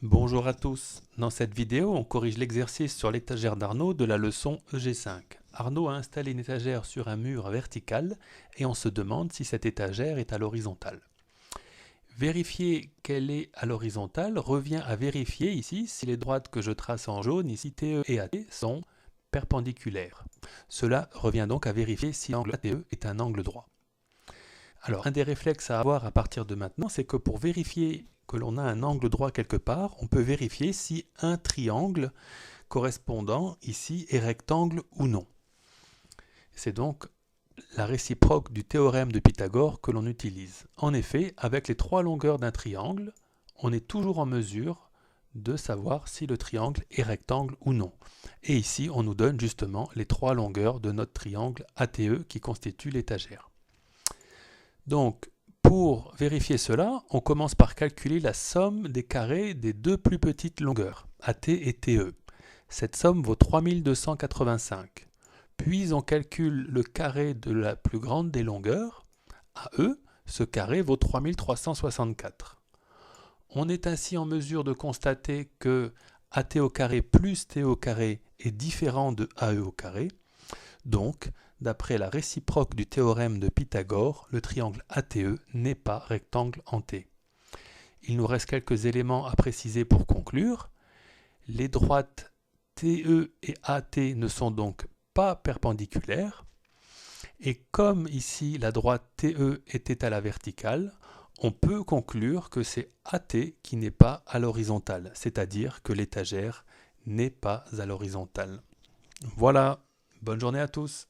Bonjour à tous. Dans cette vidéo, on corrige l'exercice sur l'étagère d'Arnaud de la leçon EG5. Arnaud a installé une étagère sur un mur vertical et on se demande si cette étagère est à l'horizontale. Vérifier qu'elle est à l'horizontale revient à vérifier ici si les droites que je trace en jaune, ici TE et AT, sont perpendiculaires. Cela revient donc à vérifier si l'angle ATE est un angle droit. Alors, un des réflexes à avoir à partir de maintenant, c'est que pour vérifier que l'on a un angle droit quelque part, on peut vérifier si un triangle correspondant ici est rectangle ou non. C'est donc la réciproque du théorème de Pythagore que l'on utilise. En effet, avec les trois longueurs d'un triangle, on est toujours en mesure de savoir si le triangle est rectangle ou non. Et ici, on nous donne justement les trois longueurs de notre triangle ATE qui constitue l'étagère. Donc, pour vérifier cela, on commence par calculer la somme des carrés des deux plus petites longueurs, AT et TE. Cette somme vaut 3285. Puis on calcule le carré de la plus grande des longueurs, AE, ce carré vaut 3364. On est ainsi en mesure de constater que AT au carré plus TE au carré est différent de AE au carré. Donc, d'après la réciproque du théorème de Pythagore, le triangle ATE n'est pas rectangle en T. Il nous reste quelques éléments à préciser pour conclure. Les droites TE et AT ne sont donc pas perpendiculaires. Et comme ici la droite TE était à la verticale, on peut conclure que c'est AT qui n'est pas à l'horizontale, c'est-à-dire que l'étagère n'est pas à l'horizontale. Voilà, bonne journée à tous.